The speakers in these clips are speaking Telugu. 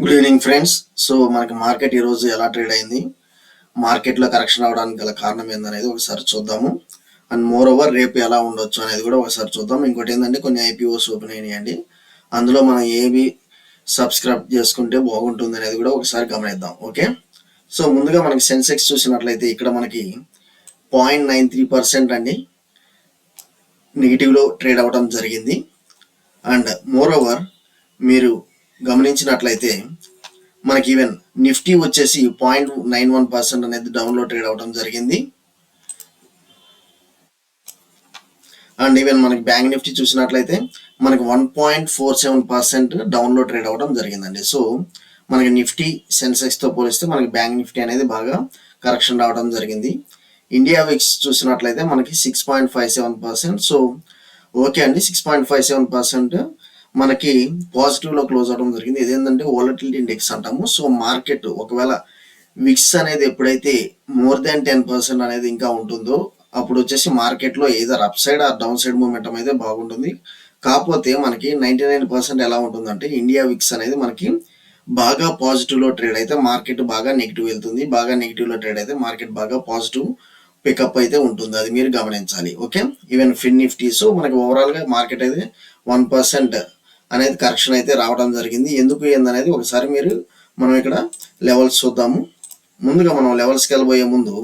Good evening friends. సో మనకి మార్కెట్ ఈరోజు ఎలా ట్రేడ్ అయింది, మార్కెట్లో కరెక్షన్ అవడానికి గల కారణం ఏందనేది ఒకసారి చూద్దాము. అండ్ మోర్ ఓవర్ రేపు ఎలా ఉండొచ్చు అనేది కూడా ఒకసారి చూద్దాం. ఇంకోటి ఏంటంటే కొన్ని ఐపీఓస్ ఓపెన్ అయినాయండి, అందులో మనం ఏవి సబ్స్క్రైబ్ చేసుకుంటే బాగుంటుంది అనేది కూడా ఒకసారి గమనిద్దాం. ఓకే, సో ముందుగా మనకి సెన్సెక్స్ చూసినట్లయితే ఇక్కడ మనకి 0.93% అండి నెగిటివ్లో ట్రేడ్ అవ్వడం జరిగింది. అండ్ మోర్ ఓవర్ మీరు గమనించినట్లయితే మనకి ఈవెన్ నిఫ్టీ వచ్చేసి 0.91% అనేది డౌన్లో ట్రేడ్ అవడం జరిగింది. అండ్ ఈవెన్ మనకి బ్యాంక్ నిఫ్టీ చూసినట్లయితే మనకి 1.47% డౌన్లో ట్రేడ్ అవ్వడం జరిగిందండి. సో మనకి నిఫ్టీ సెన్సెక్స్తో పోలిస్తే మనకి బ్యాంక్ నిఫ్టీ అనేది బాగా కరెక్షన్ రావడం జరిగింది. ఇండియా విక్స్ చూసినట్లయితే మనకి 6.57%. సో ఓకే అండి, 6.57% మనకి పాజిటివ్లో క్లోజ్ అవడం జరిగింది. ఇదేంటంటే వోలటిలిటీ ఇండెక్స్ అంటాము. సో మార్కెట్ ఒకవేళ విక్స్ అనేది ఎప్పుడైతే మోర్ దాన్ 10% అనేది ఇంకా ఉంటుందో అప్పుడు వచ్చేసి మార్కెట్లో either up side or down side momentum అయితే బాగుంటుంది. కాకపోతే మనకి 99% ఎలా ఉంటుందంటే ఇండియా విక్స్ అనేది మనకి బాగా పాజిటివ్లో ట్రేడ్ అయితే మార్కెట్ బాగా నెగిటివ్ వెళ్తుంది, బాగా నెగిటివ్లో ట్రేడ్ అయితే మార్కెట్ బాగా పాజిటివ్ పికప్ అయితే ఉంటుంది. అది మీరు గమనించాలి. ఓకే, ఈవెన్ ఫిన్ నిఫ్టీ సో మనకి ఓవరాల్గా మార్కెట్ అయితే 1% అనేది కరెక్షన్ అయితే రావడం జరిగింది. ఎందుకు ఏందనేది ఒకసారి మనం ఇక్కడ లెవెల్స్ చూద్దాము. ముందుగా మనం లెవెల్స్కి వెళ్ళబోయే ముందు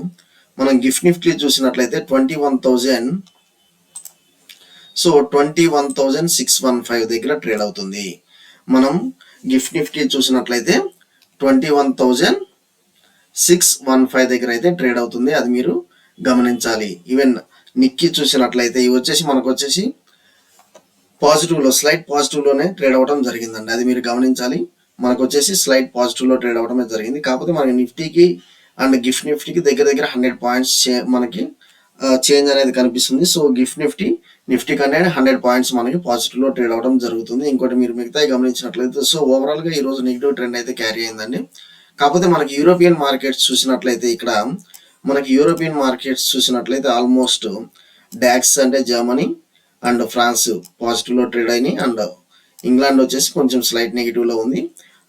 మనం గిఫ్ట్ నిఫ్టీ చూసినట్లయితే 21,000 సో 21,615 దగ్గర ట్రేడ్ అవుతుంది. మనం గిఫ్ట్ నిఫ్టీ చూసినట్లయితే 21,615 దగ్గర అయితే ట్రేడ్ అవుతుంది. అది మీరు గమనించాలి. ఈవెన్ నిక్కీ చూసినట్లయితే ఇవి వచ్చేసి మనకు వచ్చేసి పాజిటివ్లో స్లైట్ పాజిటివ్లోనే ట్రేడ్ అవ్వడం జరిగిందండి. అది మీరు గమనించాలి. మనకు వచ్చేసి స్లైట్ పాజిటివ్లో ట్రేడ్ అవ్వడమే జరిగింది. కాకపోతే మనకి నిఫ్టీకి అండ్ గిఫ్ట్ నిఫ్టీకి దగ్గర 100 పాయింట్స్ మనకి చేంజ్ అనేది కనిపిస్తుంది. సో గిఫ్ట్ నిఫ్టీ కన్నా 100 పాయింట్స్ మనకి పాజిటివ్లో ట్రేడ్ అవ్వడం జరుగుతుంది. ఇంకోటి మీరు మిగతా గమనించినట్లయితే సో ఓవరాల్గా ఈరోజు నెగిటివ్ ట్రెండ్ అయితే క్యారీ అయిందండి. కాకపోతే మనకి యూరోపియన్ మార్కెట్స్ చూసినట్లయితే ఇక్కడ మనకి యూరోపియన్ మార్కెట్స్ చూసినట్లయితే ఆల్మోస్ట్ డాక్స్ అంటే జర్మనీ అండ్ ఫ్రాన్స్ పాజిటివ్లో ట్రేడ్ అయినాయి. అండ్ ఇంగ్లాండ్ వచ్చేసి కొంచెం స్లైట్ నెగిటివ్లో ఉంది.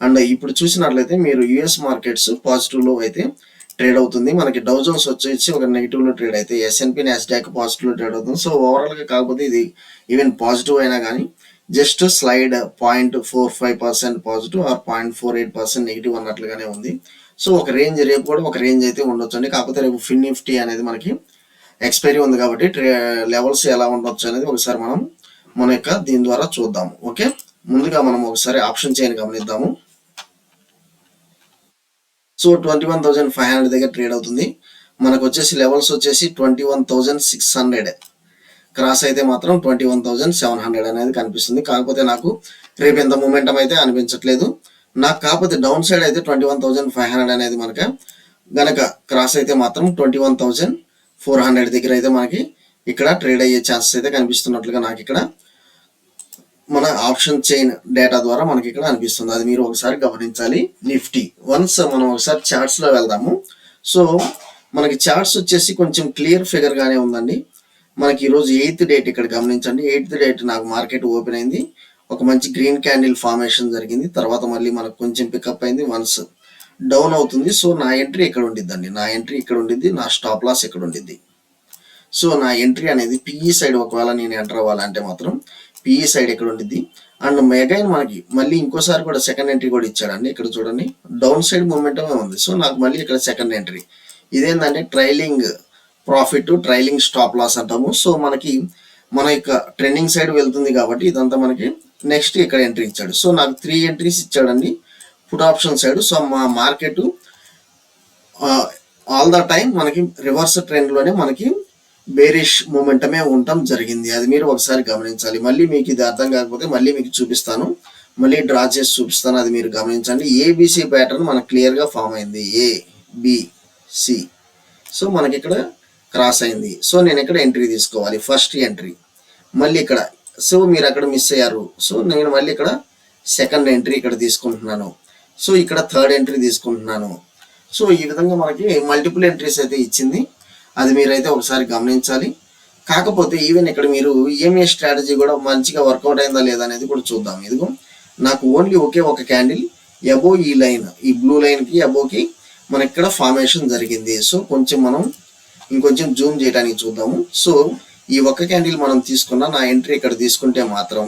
అండ్ ఇప్పుడు చూసినట్లయితే మీరు యుఎస్ మార్కెట్స్ పాజిటివ్లో అయితే ట్రేడ్ అవుతుంది. మనకి డౌ జోన్స్ వచ్చేసి ఒక నెగిటివ్లో ట్రేడ్ అయితే ఎస్ఎన్పి నాస్డాక్ పాజిటివ్లో ట్రేడ్ అవుతుంది. సో ఓవరాల్గా కాకపోతే ఇది ఈవెన్ పాజిటివ్ అయినా కానీ just slide 0.45% positive or 0.48% negative అన్నట్లుగానే ఉంది. సో ఒక రేంజ్ రేపు కూడా ఒక రేంజ్ అయితే ఉండొచ్చు అండి. కాకపోతే రేపు ఫిన్ నిఫ్టీ అనేది మనకి ఎక్స్పైరీ ఉంది కాబట్టి లెవెల్స్ ఎలా ఉండొచ్చు అనేది ఒకసారి మన యొక్క దీని ద్వారా చూద్దాము. ఓకే, ముందుగా మనం ఒకసారి ఆప్షన్ చైన్ గమనిద్దాము. సో 21,500 దగ్గర ట్రేడ్ అవుతుంది. మనకు వచ్చేసి లెవెల్స్ వచ్చేసి 21,600 క్రాస్ అయితే మాత్రం 21,700 అనేది కనిపిస్తుంది. కాకపోతే నాకు రేపు ఎంత మూమెంటం అయితే అనిపించట్లేదు నాకు. కాకపోతే డౌన్ సైడ్ అయితే 21,500 అనేది మనకి గనక క్రాస్ అయితే మాత్రం 21,400 దగ్గర అయితే మనకి ఇక్కడ ట్రేడ్ అయ్యే ఛాన్సెస్ అయితే కనిపిస్తున్నట్లుగా నాకు ఇక్కడ మన ఆప్షన్ చైన్ డేటా ద్వారా మనకి ఇక్కడ అనిపిస్తుంది. అది మీరు ఒకసారి గమనించాలి. నిఫ్టీ వన్స్ మనం ఒకసారి చార్ట్స్లో వెళ్దాము. సో మనకి చార్ట్స్ వచ్చేసి కొంచెం క్లియర్ ఫిగర్గానే ఉందండి. మనకి ఈరోజు 8th డేట్ ఇక్కడ గమనించండి. 8th డేట్ నాకు మార్కెట్ ఓపెన్ అయింది, ఒక మంచి గ్రీన్ క్యాండిల్ ఫార్మేషన్ జరిగింది. తర్వాత మళ్ళీ మనకు కొంచెం పికప్ అయింది, వన్స్ డౌన్ అవుతుంది. సో నా ఎంట్రీ ఇక్కడ ఉండిద్దండి, నా ఎంట్రీ ఇక్కడ ఉండిద్ది, నా స్టాప్ లాస్ ఇక్కడ ఉండిద్ది. సో నా ఎంట్రీ అనేది పిఈ సైడ్ ఒకవేళ నేను ఎంటర్ అవ్వాలంటే మాత్రం పిఈ సైడ్ ఎక్కడ ఉండిద్ది. అండ్ అగైన్ మనకి మళ్ళీ ఇంకోసారి కూడా సెకండ్ ఎంట్రీ కూడా ఇచ్చాడండి. ఇక్కడ చూడండి డౌన్ సైడ్ మూమెంటమే ఉంది. సో నాకు మళ్ళీ ఇక్కడ సెకండ్ ఎంట్రీ. ఇదేంటంటే trailing profit, trailing stop loss అంటాము. సో మనకి మన యొక్క ట్రెండింగ్ సైడ్ వెళ్తుంది కాబట్టి ఇదంతా మనకి నెక్స్ట్ ఇక్కడ ఎంట్రీ ఇచ్చాడు. సో నాకు 3 ఎంట్రీస్ ఇచ్చాడండి పుట్ ఆప్షన్ సైడ్. సో మా మార్కెట్ ఆల్ ద టైం మనకి రివర్స్ ట్రెండ్లోనే మనకి బేరిష్ మూమెంటమే ఉండటం జరిగింది. అది మీరు ఒకసారి గమనించాలి. మళ్ళీ మీకు ఇది అర్థం కాకపోతే మళ్ళీ మీకు చూపిస్తాను, మళ్ళీ డ్రా చేసి చూపిస్తాను. అది మీరు గమనించండి. ఏబిసి ప్యాటర్న్ మనకు క్లియర్గా ఫామ్ అయింది, ఏబిసి. సో మనకి ఇక్కడ క్రాస్ అయింది. సో నేను ఇక్కడ ఎంట్రీ తీసుకోవాలి, ఫస్ట్ ఎంట్రీ. మళ్ళీ ఇక్కడ సో మీరు అక్కడ మిస్ అయ్యారు. సో నేను మళ్ళీ ఇక్కడ సెకండ్ ఎంట్రీ ఇక్కడ తీసుకుంటున్నాను. సో ఇక్కడ థర్డ్ ఎంట్రీ తీసుకుంటున్నాను. సో ఈ విధంగా మనకి మల్టిపుల్ ఎంట్రీస్ అయితే ఇచ్చింది. అది మీరైతే ఒకసారి గమనించాలి. కాకపోతే ఈవెన్ ఇక్కడ మీరు ఈఎంఏ స్ట్రాటజీ కూడా మంచిగా వర్కౌట్ అయిందా లేదా అనేది కూడా చూద్దాం. ఇదిగో నాకు ఓన్లీ ఒకే ఒక క్యాండిల్ అబో ఈ లైన్, ఈ బ్లూ లైన్కి అబోకి మనకి ఇక్కడ ఫార్మేషన్ జరిగింది. సో కొంచెం మనం ఇంకొంచెం జూమ్ చేయడానికి చూద్దాము. సో ఈ ఒక్క క్యాండిల్ మనం తీసుకున్న నా ఎంట్రీ ఇక్కడ తీసుకుంటే మాత్రం,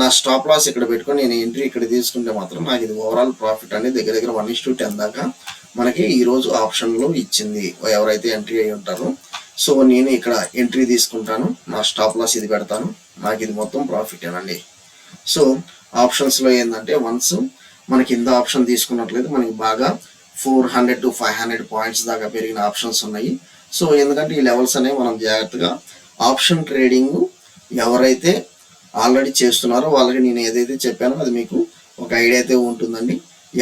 నా స్టాప్ లాస్ ఇక్కడ పెట్టుకొని నేను ఎంట్రీ ఇక్కడ తీసుకుంటే మాత్రం నాకు ఇది ఓవరాల్ ప్రాఫిట్ అనేది దగ్గర దగ్గర 1:10 దాకా మనకి ఈరోజు ఆప్షన్లో ఇచ్చింది ఎవరైతే ఎంట్రీ అయి ఉంటారో. సో నేను ఇక్కడ ఎంట్రీ తీసుకుంటాను, నా స్టాప్ లాస్ ఇది పెడతాను, నాకు ఇది మొత్తం ప్రాఫిట్ ఏనండి. సో ఆప్షన్స్లో ఏంటంటే వన్స్ మనకి ఇంత ఆప్షన్ తీసుకున్నట్లయితే మనకి బాగా 400 to 500 పాయింట్స్ దాకా పెరిగిన ఆప్షన్స్ ఉన్నాయి. సో ఎందుకంటే ఈ లెవెల్స్ అనేవి మనం జాగ్రత్తగా ఆప్షన్ ట్రేడింగ్ ఎవరైతే ఆల్రెడీ చేస్తున్నారో వాళ్ళకి నేను ఏదైతే చెప్పానో అది మీకు ఒక ఐడియా అయితే ఉంటుందండి.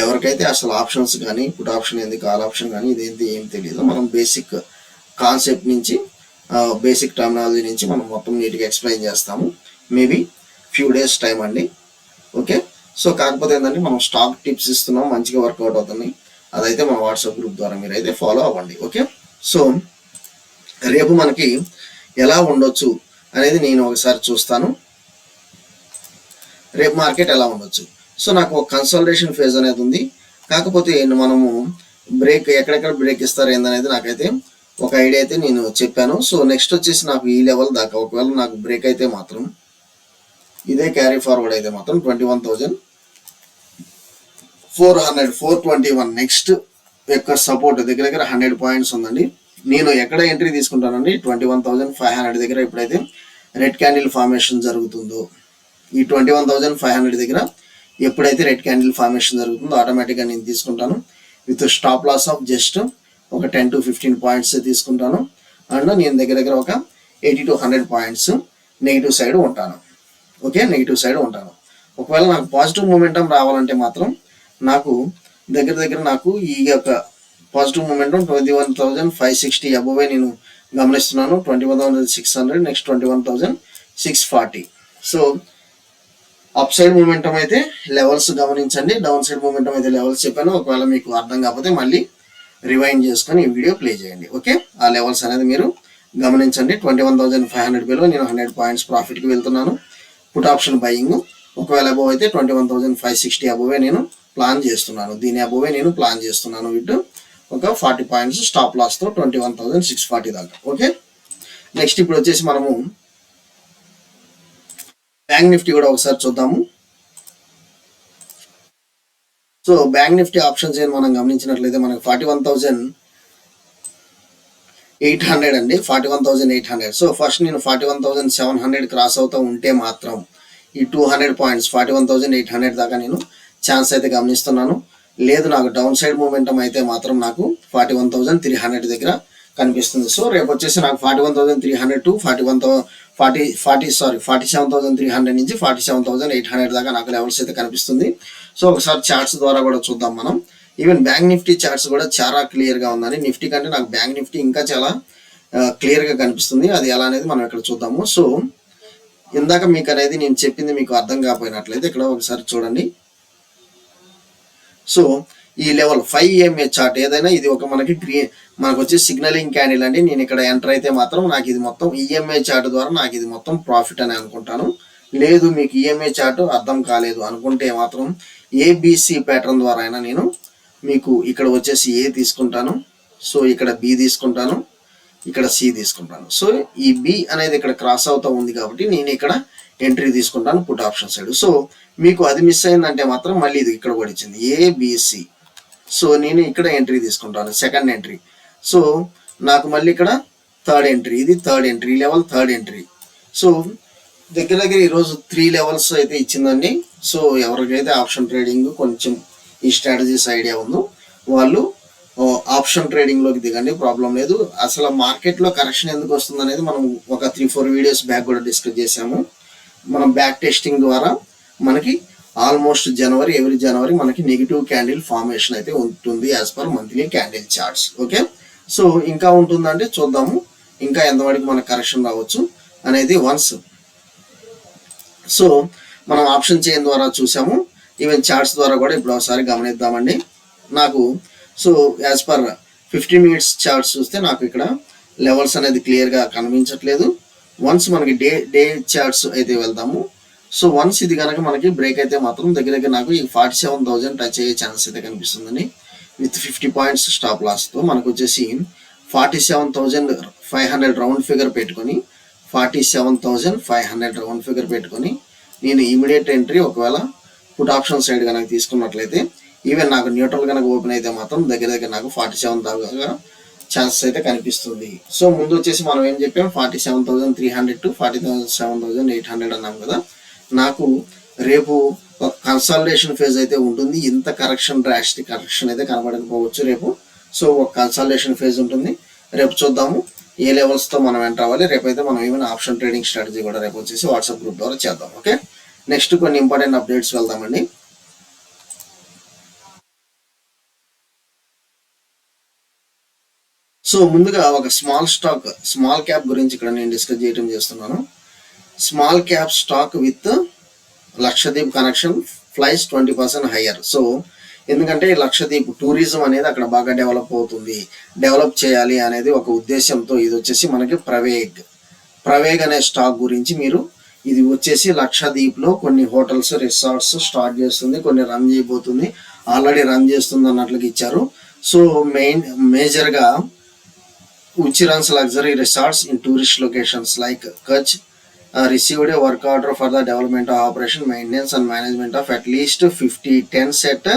ఎవరికైతే అసలు ఆప్షన్స్ కానీ పుట్ ఆప్షన్ ఏంది, కాల్ ఆప్షన్ కానీ ఇదేంటి ఏం తెలియదు, మనం బేసిక్ కాన్సెప్ట్ నుంచి బేసిక్ టర్మినాలజీ నుంచి మనం మొత్తం నీట్గా ఎక్స్ప్లెయిన్ చేస్తాము. మేబీ ఫ్యూ డేస్ టైం అండి. ఓకే, సో కాకపోతే ఏంటంటే మనం స్టాక్ టిప్స్ ఇస్తున్నాం, మంచిగా వర్కౌట్ అవుతున్నాయి. అదైతే మన వాట్సాప్ గ్రూప్ ద్వారా మీరు అయితే ఫాలో అవ్వండి. ఓకే, సో రేపు మనకి ఎలా ఉండొచ్చు అనేది నేను ఒకసారి చూస్తాను. రేపు మార్కెట్ ఎలా ఉండొచ్చు. సో నాకు ఒక కన్సల్టేషన్ ఫేజ్ అనేది ఉంది. కాకపోతే మనము బ్రేక్ ఎక్కడెక్కడ బ్రేక్ ఇస్తారు ఏందనేది నాకైతే ఒక ఐడియా అయితే నేను చెప్పాను. సో నెక్స్ట్ వచ్చేసి నాకు ఈ లెవెల్ దాకా ఒకవేళ నాకు బ్రేక్ అయితే మాత్రం ఇదే క్యారీ ఫార్వర్డ్ అయితే మాత్రం 21,421 నెక్స్ట్ యొక్క సపోర్ట్ దగ్గర దగ్గర 100 పాయింట్స్ ఉందండి. నేను ఎక్కడ ఎంట్రీ తీసుకుంటానండి 21,500 దగ్గర ఎప్పుడైతే రెడ్ క్యాండిల్ ఫార్మేషన్ జరుగుతుందో, ఈ 21,500 దగ్గర ఎప్పుడైతే రెడ్ క్యాండిల్ ఫార్మేషన్ జరుగుతుందో ఆటోమేటిక్గా నేను తీసుకుంటాను. With stop loss of just ఒక 10 to 15 పాయింట్స్ తీసుకుంటాను. అండ్ నేను దగ్గర దగ్గర ఒక 80 to 100 పాయింట్స్ నెగిటివ్ సైడ్ ఉంటాను. ఓకే, నెగిటివ్ సైడ్ ఉంటాను. ఒకవేళ నాకు పాజిటివ్ మూమెంటం రావాలంటే మాత్రం నాకు దగ్గర దగ్గర నాకు ఈ యొక్క పాజిటివ్ మూమెంటం 21,560 అబోవే నేను గమనిస్తున్నాను. 21,600 next 21,640. So up side momentum అయితే లెవెల్స్ గమనించండి, డౌన్ సైడ్ మూమెంటం అయితే లెవెల్స్ చెప్పాను. ఒకవేళ మీకు అర్థం కాకపోతే మళ్ళీ రివైండ్ చేసుకొని ఈ వీడియో ప్లే చేయండి. ఓకే, ఆ లెవెల్స్ అనేది మీరు గమనించండి. 21,500 బిలో నేను 100 పాయింట్స్ ప్రాఫిట్కి వెళ్తున్నాను. పుట్ ఆప్షన్ బయింగ్ ఒకవేళ అబోవ్ అయితే 21,560 అబోవే నేను ప్లాన్ చేస్తున్నాను. దీని అబోవే నేను ప్లాన్ చేస్తున్నాను విత్ ఒక 40 పాయింట్స్ స్టాప్ లాస్తో 21,640 దాకా. ఓకే, నెక్స్ట్ ఇప్పుడు వచ్చేసి మనము బ్యాంక్ నిఫ్టీ కూడా ఒకసారి చూద్దాము. సో బ్యాంక్ నిఫ్టీ ఆప్షన్స్ ఏం మనం గమనించినట్లయితే మనకి 41,800 అండి, 41,800. సో ఫస్ట్ నేను 41,700 క్రాస్ అవుతూ ఉంటే మాత్రం ఈ 200 పాయింట్స్ 41,800 దాకా నేను ఛాన్స్ అయితే గమనిస్తున్నాను. లేదు నాకు డౌన్ సైడ్ మూమెంటం అయితే మాత్రం నాకు 41,300 దగ్గర కనిపిస్తుంది. సో రేపు వచ్చేసి నాకు 41,300 టు 47,300 నుంచి 47,800 దాకా నాకు లెవెల్స్ అయితే కనిపిస్తుంది. సో ఒకసారి చార్ట్స్ ద్వారా కూడా చూద్దాం మనం. ఈవెన్ బ్యాంక్ నిఫ్టీ చార్ట్స్ కూడా చాలా క్లియర్గా ఉందని, నిఫ్టీ కంటే నాకు బ్యాంక్ నిఫ్టీ ఇంకా చాలా క్లియర్గా కనిపిస్తుంది. అది ఎలా అనేది మనం ఇక్కడ చూద్దాము. సో ఇందాక మీకు అనేది నేను చెప్పింది మీకు అర్థం కాకపోయినట్లయితే ఇక్కడ ఒకసారి చూడండి. సో ఈ లెవెల్ 5 EMA చార్ట్ ఏదైనా ఇది ఒక మనకి వచ్చే సిగ్నలింగ్ క్యాండిల్ అండి. నేను ఇక్కడ ఎంటర్ అయితే మాత్రం నాకు ఇది మొత్తం EMA చార్ట్ ద్వారా నాకు ఇది మొత్తం ప్రాఫిట్ అని అనుకుంటాను. లేదు మీకు EMA చార్ట్ అర్థం కాలేదు అనుకుంటే మాత్రం ABC ప్యాటర్న్ ద్వారా అయినా నేను మీకు ఇక్కడ వచ్చేసి A తీసుకుంటాను, సో ఇక్కడ B తీసుకుంటాను, ఇక్కడ C తీసుకుంటాను. సో ఈ B అనేది ఇక్కడ క్రాస్ అవుతూ ఉంది కాబట్టి నేను ఇక్కడ ఎంట్రీ తీసుకుంటాను పుట్ ఆప్షన్ సైడ్. సో మీకు అది మిస్ అయిందంటే మాత్రం మళ్ళీ ఇది ఇక్కడ కూడా ఇచ్చింది ABC. సో నేను ఇక్కడ ఎంట్రీ తీసుకుంటాను, సెకండ్ ఎంట్రీ. సో నాకు మళ్ళీ ఇక్కడ థర్డ్ ఎంట్రీ, ఇది third entry level, third entry. So దగ్గర దగ్గర ఈరోజు 3 లెవెల్స్ అయితే ఇచ్చిందండి. సో ఎవరికైతే ఆప్షన్ ట్రేడింగ్ కొంచెం ఈ స్ట్రాటజీస్ ఐడియా ఉందో వాళ్ళు ఆప్షన్ ట్రేడింగ్లోకి దిగండి, ప్రాబ్లం లేదు. అసలు మార్కెట్లో కరెక్షన్ ఎందుకు వస్తుంది అనేది మనం ఒక 3-4 వీడియోస్ బ్యాక్ కూడా డిస్కస్ చేసాము. మనం బ్యాక్ టెస్టింగ్ ద్వారా మనకి ఆల్మోస్ట్ ఎవ్రీ జనవరి మనకి నెగిటివ్ క్యాండిల్ ఫార్మేషన్ అయితే ఉంటుంది as per monthly candle charts. Okay, so ఇంకా ఉంటుందంటే చూద్దాము ఇంకా ఎంతవరకు మనకు కరెక్షన్ రావచ్చు అనేది వన్స్. సో మనం ఆప్షన్ చైన్ ద్వారా చూసాము, ఈవెన్ చార్ట్స్ ద్వారా కూడా ఇప్పుడు ఒకసారి గమనిద్దామండి. నాకు so as per 15 minutes charts చూస్తే నాకు ఇక్కడ లెవెల్స్ అనేది క్లియర్గా కనిపించట్లేదు. వన్స్ మనకి డే చార్ట్స్ అయితే వెళ్తాము. సో వన్స్ ఇది కనుక మనకి బ్రేక్ అయితే మాత్రం దగ్గర దగ్గర నాకు ఈ 47,000 టచ్ అయ్యే ఛాన్స్ అయితే కనిపిస్తుందని విత్ 50 పాయింట్స్ స్టాప్ లాస్తో మనకు వచ్చేసి 47,500 రౌండ్ ఫిగర్ పెట్టుకొని 47,500 రౌండ్ ఫిగర్ పెట్టుకొని నేను ఇమీడియట్ ఎంట్రీ ఒకవేళ పుట్ ఆప్షన్ సైడ్ కనుక తీసుకున్నట్లయితే ఈవెన్ నాకు న్యూట్రల్ కనుక ఓపెన్ అయితే మాత్రం దగ్గర దగ్గర నాకు 47 దాకా ఛాన్సెస్ అయితే కనిపిస్తుంది. సో ముందు వచ్చేసి మనం ఏం చెప్పాం 47,300 టు 47,800 అన్నాం కదా. నాకు రేపు కన్సాలిడేషన్ ఫేజ్ అయితే ఉంటుంది. ఇంత కరెక్షన్ డ్రాస్టిక్ కరెక్షన్ అయితే కనబడకపోవచ్చు రేపు. సో ఒక కన్సాలిడేషన్ ఫేజ్ ఉంటుంది. రేపు చూద్దాము ఏ లెవెల్స్తో మనం ఎంటర్ అవ్వాలి. రేపైతే మనం ఏమైనా ఆప్షన్ ట్రేడింగ్ స్ట్రాటజీ కూడా రేపు వచ్చేసి వాట్సాప్ గ్రూప్ ద్వారా చేద్దాం. ఓకే, నెక్స్ట్ కొన్ని ఇంపార్టెంట్ అప్డేట్స్ వెళ్దామండి. సో ముందుగా ఒక స్మాల్ క్యాప్ గురించి ఇక్కడ నేను డిస్కస్ చేయడం చేస్తున్నాను. Small cap stock with Lakshadweep connection flies 20% higher. So ఎందుకంటే లక్షద్వీప్ టూరిజం అనేది అక్కడ బాగా డెవలప్ చేయాలి అనేది ఒక ఉద్దేశంతో ఇది వచ్చేసి మనకి ప్రవేగ్ అనే స్టాక్ గురించి మీరు ఇది వచ్చేసి లక్షద్వీప్లో కొన్ని హోటల్స్ రిసార్ట్స్ స్టార్ట్ చేస్తుంది, కొన్ని రన్ చేయబోతుంది, ఆల్రెడీ రన్ చేస్తుంది అన్నట్లుగా ఇచ్చారు. సో మేజర్గా Uchirans luxury resorts in tourist locations like Kutch received a work order for the development of operation, maintenance and management of at least 50 tents at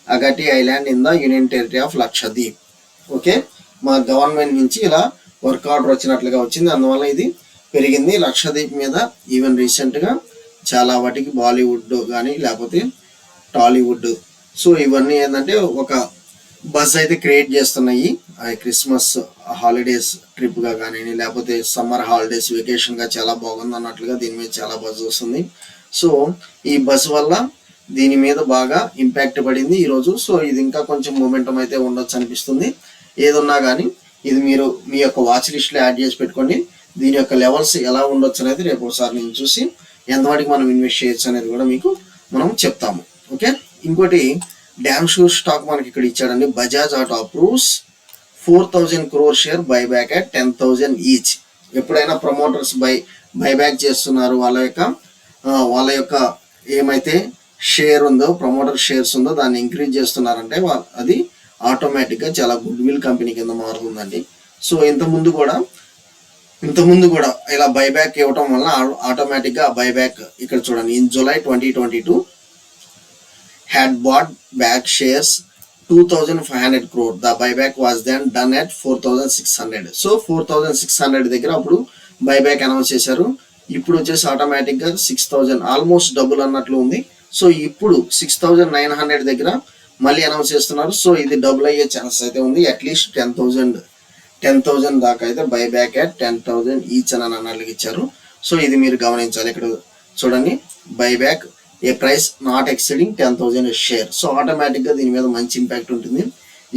Agatti Island in the Union Territory of Lakshadweep. Okay, మా గవర్నమెంట్ నుంచి ఇలా వర్క్ ఆర్డర్ వచ్చినట్లుగా వచ్చింది. అందువల్ల ఇది పెరిగింది లక్షద్వీప్ మీద. ఈవెన్ రీసెంట్గా చాలా వాటికి బాలీవుడ్ కానీ లేకపోతే టాలీవుడ్, సో ఇవన్నీ ఏంటంటే ఒక బస్ అయితే క్రియేట్ చేస్తున్నాయి. క్రిస్మస్ హాలిడేస్ ట్రిప్గా కానీ లేకపోతే సమ్మర్ హాలిడేస్ వెకేషన్గా చాలా బాగుంది అన్నట్లుగా దీని మీద చాలా బజ్ వస్తుంది. సో ఈ బస్ వల్ల దీని మీద బాగా ఇంపాక్ట్ పడింది ఈరోజు. సో ఇది ఇంకా కొంచెం మూమెంటం అయితే ఉండొచ్చు అనిపిస్తుంది. ఏదున్నా కానీ ఇది మీరు మీ యొక్క వాచ్ లిస్ట్లో యాడ్ చేసి పెట్టుకోండి. దీని యొక్క లెవెల్స్ ఎలా ఉండొచ్చు అనేది రేపు ఒకసారి నేను చూసి ఎంతవాటికి మనం ఇన్వెస్ట్ చేయొచ్చు అనేది కూడా మీకు మనం చెప్తాము. ఓకే, ఇంకోటి డ్యామ్ షూర్ స్టాక్ మనకి ఇక్కడ ఇచ్చాడండి. Bajaj auto approves 4,000 crore share buyback at 10,000 each. ఎప్పుడైనా ప్రమోటర్స్ బైబ్యాక్ చేస్తున్నారు, వాళ్ళ యొక్క ఏమైతే షేర్ ఉందో ప్రమోటర్ షేర్స్ ఉందో దాన్ని ఇంక్రీజ్ చేస్తున్నారంటే అది ఆటోమేటిక్గా చాలా గుడ్ విల్ కంపెనీ కింద మారుతుందండి. సో ఇంతకుముందు కూడా ఇలా బైబ్యాక్ ఇవ్వటం వల్ల ఆటోమేటిక్గా బైబ్యాక్ ఇక్కడ చూడండి. In July 2022 had bought back shares 2,500 crore. The buyback was then done at 4,600. So 4,600 దగ్గర అప్పుడు బైబ్యాక్ అనౌన్స్ చేశారు. ఇప్పుడు వచ్చేసి ఆటోమేటిక్గా 6,000 ఆల్మోస్ట్ డబుల్ అన్నట్లు ఉంది. సో ఇప్పుడు 6,900 దగ్గర మళ్ళీ అనౌన్స్ చేస్తున్నారు. సో ఇది డబుల్ అయ్యే ఛాన్స్ అయితే ఉంది. అట్లీస్ట్ 10,000 దాకా అయితే బైబ్యాక్ అట్ 10,000 ఈచ్ అని అన్నట్లుగా ఇచ్చారు. సో ఇది మీరు గమనించాలి. ఇక్కడ చూడండి, buyback A price not exceeding 10,000 share. So ఆటోమేటిక్గా దీని మీద మంచి ఇంపాక్ట్ ఉంటుంది.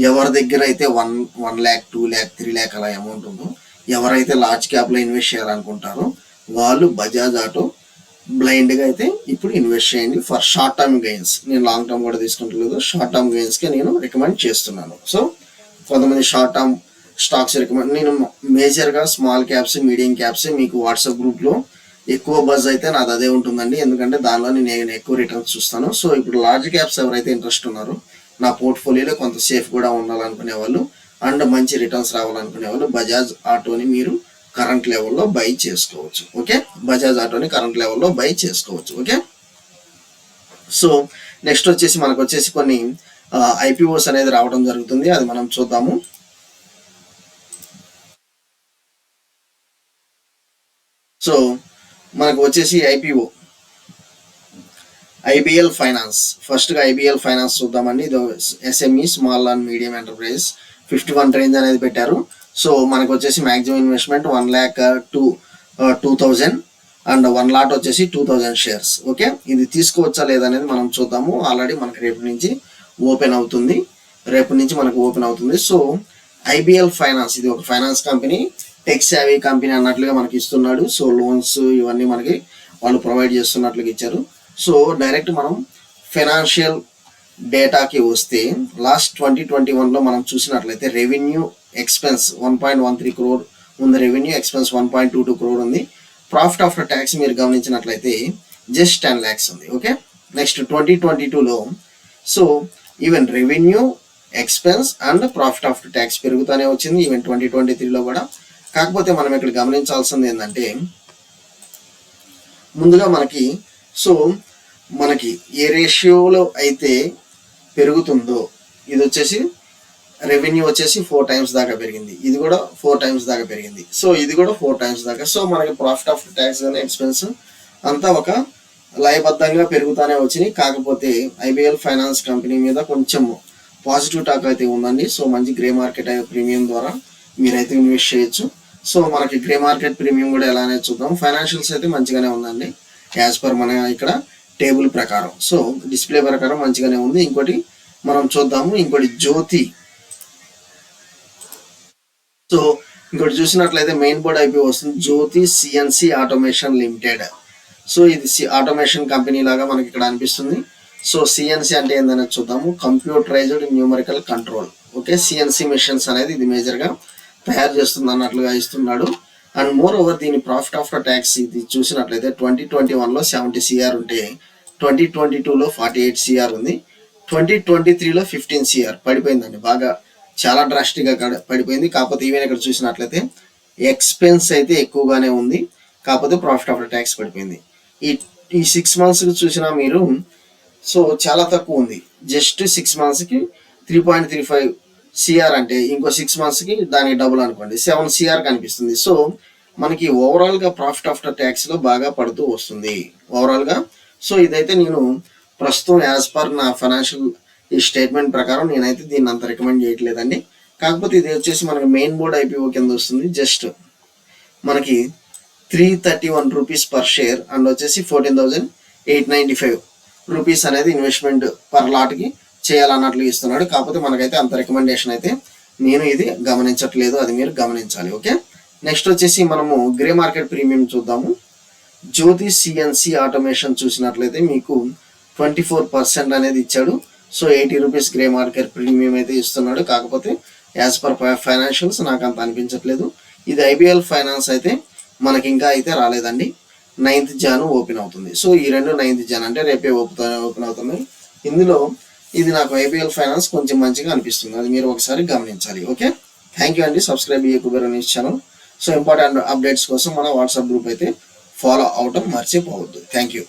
ఎవరి దగ్గర అయితే 1 lakh 2 lakh 3 lakh అలా అమౌంట్ ఉందో, ఎవరైతే లార్జ్ క్యాప్లో ఇన్వెస్ట్ చేయాలనుకుంటారో వాళ్ళు బజాజ్ ఆటో బ్లైండ్గా అయితే ఇప్పుడు ఇన్వెస్ట్ చేయండి ఫర్ షార్ట్ టర్మ్ గెయిన్స్. నేను లాంగ్ టర్మ్ కూడా తీసుకుంటలేదు, షార్ట్ టర్మ్ గెయిన్స్కే నేను రికమెండ్ చేస్తున్నాను. సో కొంతమంది షార్ట్ టర్మ్ స్టాక్స్ రికమెండ్, నేను మేజర్గా స్మాల్ క్యాప్స్ మీడియం క్యాప్స్ మీకు వాట్సాప్ గ్రూప్లో ఎక్కువ బజ్ అయితే నాది అదే ఉంటుందండి. ఎందుకంటే దానిలో నేను ఎక్కువ రిటర్న్స్ చూస్తాను. సో ఇప్పుడు లార్జ్ క్యాప్స్ ఎవరైతే ఇంట్రెస్ట్ ఉన్నారో, నా పోర్ట్ఫోలియోలో కొంత సేఫ్ కూడా ఉండాలనుకునే వాళ్ళు అండ్ మంచి రిటర్న్స్ రావాలనుకునే వాళ్ళు బజాజ్ ఆటోని మీరు కరెంట్ లెవెల్లో బై చేసుకోవచ్చు. ఓకే, బజాజ్ ఆటోని కరెంట్ లెవెల్లో బై చేసుకోవచ్చు. ఓకే, సో నెక్స్ట్ వచ్చేసి మనకు వచ్చేసి కొన్ని ఐపీఓస్ అనేది రావడం జరుగుతుంది. అది మనం చూద్దాము. సో మనకు వచ్చేసి ఐబిఎల్ ఫైనాన్స్, ఫస్ట్గా ఐబిఎల్ ఫైనాన్స్ చూద్దామండి. ఇది SME small and medium enterprise 51 range అనేది పెట్టారు. సో మనకు వచ్చేసి maximum investment 1 lakh to 2,000 and 1 lot వచ్చేసి 2,000 షేర్స్. ఓకే, ఇది తీసుకోవచ్చా లేదనేది మనం చూద్దాము. ఆల్రెడీ మనకు రేపు నుంచి మనకు ఓపెన్ అవుతుంది. సో ఐబిఎల్ ఫైనాన్స్ ఇది ఒక ఫైనాన్స్ కంపెనీ, టెక్ సేవీ కంపెనీ అన్నట్లుగా మనకి ఇస్తున్నాడు. సో లోన్స్ ఇవన్నీ మనకి వాళ్ళు ప్రొవైడ్ చేస్తున్నట్లుగా ఇచ్చారు. సో డైరెక్ట్ మనం ఫైనాన్షియల్ డేటాకి వస్తే లాస్ట్ 2021లో మనం చూసినట్లయితే రెవెన్యూ ఎక్స్పెన్స్ 1.13 crore ఉంది, రెవెన్యూ ఎక్స్పెన్స్ 1.22 crore ఉంది. ప్రాఫిట్ ఆఫ్టర్ ట్యాక్స్ మీరు గమనించినట్లయితే జస్ట్ 10 lakhs ఉంది. ఓకే, నెక్స్ట్ 2022లో so even revenue, expense and profit after tax పెరుగుతూనే వచ్చింది ఈవెన్ 2023లో కూడా. కాకపోతే మనం ఇక్కడ గమనించాల్సింది ఏంటంటే ముందుగా మనకి ఏ రేషియోలో అయితే పెరుగుతుందో ఇది వచ్చేసి రెవెన్యూ వచ్చేసి 4 times దాకా పెరిగింది, ఇది కూడా 4 times దాకా పెరిగింది, సో ఇది కూడా 4 times దాకా. సో మనకి ప్రాఫిట్ ఆఫ్టర్ ట్యాక్స్ కానీ ఎక్స్పెన్స్ అంతా ఒక లయబద్ధంగా పెరుగుతూనే వచ్చినాయి. కాకపోతే ఐబిఎల్ ఫైనాన్స్ కంపెనీ మీద కొంచెం పాజిటివ్ టాక్ అయితే ఉందండి. సో మంచి గ్రే మార్కెట్ ప్రీమియం ద్వారా మీరైతే ఇన్వెస్ట్ చేయొచ్చు. సో మనకి గ్రే మార్కెట్ ప్రీమియం కూడా ఎలా అనేది చూద్దాం. ఫైనాన్షియల్స్ అయితే మంచిగానే ఉందండి యాజ్ పర్ మన ఇక్కడ టేబుల్ ప్రకారం. సో డిస్ప్లే ప్రకారం మంచిగానే ఉంది. ఇంకోటి మనం చూద్దాము, ఇంకోటి జ్యోతి. సో ఇంకోటి చూసినట్లయితే మెయిన్ బోర్డ్ ఐపీఓ వస్తుంది Jyoti CNC automation limited. So ఇది ఆటోమేషన్ కంపెనీ లాగా మనకి ఇక్కడ అనిపిస్తుంది. సో సిఎన్సి అంటే ఏందనేది చూద్దాము, computerised numerical control. Okay, CNC machines అనేది ఇది మేజర్గా తయారు చేస్తుంది అన్నట్లుగా ఇస్తున్నాడు. అండ్ మోర్ ఓవర్ దీని ప్రాఫిట్ ఆఫ్టర్ ట్యాక్స్ ఇది చూసినట్లయితే 2021లో 70 CR ఉంటే 2022లో 48 CR ఉంది, 2023లో 15 CR పడిపోయిందండి. బాగా చాలా డ్రాస్టిక్గా పడిపోయింది. కాకపోతే ఈవెన్ ఇక్కడ చూసినట్లయితే ఎక్స్పెన్స్ అయితే ఎక్కువగానే ఉంది, కాకపోతే ప్రాఫిట్ ఆఫ్టర్ ట్యాక్స్ పడిపోయింది. ఈ 6 months చూసినా మీరు సో చాలా తక్కువ ఉంది. జస్ట్ 6 monthsకి 3.35 CR అంటే ఇంకో 6 monthsకి దానికి డబుల్ అనుకోండి 7 CR కనిపిస్తుంది. సో మనకి ఓవరాల్గా ప్రాఫిట్ ఆఫ్టర్ ట్యాక్స్లో బాగా పడుతూ వస్తుంది ఓవరాల్గా. సో ఇదైతే నేను ప్రస్తుతం యాజ్ పర్ నా ఫైనాన్షియల్ ఈ స్టేట్మెంట్ ప్రకారం నేనైతే దీన్ని అంత రికమెండ్ చేయట్లేదండి. కాకపోతే ఇది వచ్చేసి మనకి మెయిన్ బోర్డ్ ఐపీఓ కింద వస్తుంది. జస్ట్ మనకి 331 rupees per share అండ్ వచ్చేసి 14,895 rupees అనేది ఇన్వెస్ట్మెంట్ పర్ లాట్కి చేయాలన్నట్లు ఇస్తున్నాడు. కాకపోతే మనకైతే అంత రికమెండేషన్ అయితే నేను ఇది గమనించట్లేదు, అది మీరు గమనించాలి. ఓకే, నెక్స్ట్ వచ్చేసి మనము గ్రే మార్కెట్ ప్రీమియం చూద్దాము. జ్యోతి సిఎన్సి ఆటోమేషన్ చూసినట్లయితే మీకు 24% అనేది ఇచ్చాడు. So 80 rupees grey market premium అయితే ఇస్తున్నాడు. కాకపోతే యాజ్ పర్ ఫైనాన్షియల్స్ నాకు అంత అనిపించట్లేదు. ఇది ఐబిఎల్ ఫైనాన్స్ అయితే మనకి ఇంకా అయితే రాలేదండి. 9th Jan ఓపెన్ అవుతుంది. సో ఈ రెండు 9th Jan అంటే రేపే ఓపెన్ అవుతున్నాయి. ఇందులో ఇది నాకు ఐబిఎల్ ఫైనాన్స్ కొంచెం మంచిగా అనిపిస్తుంది, అది మీరు ఒకసారి గమనించాలి. ఓకే, థ్యాంక్ యూ అండి. Subscribe Kubera news channel. So important updates కోసం మన వాట్సాప్ గ్రూప్ అయితే ఫాలో అవటం మర్చిపోవద్దు. Thank you.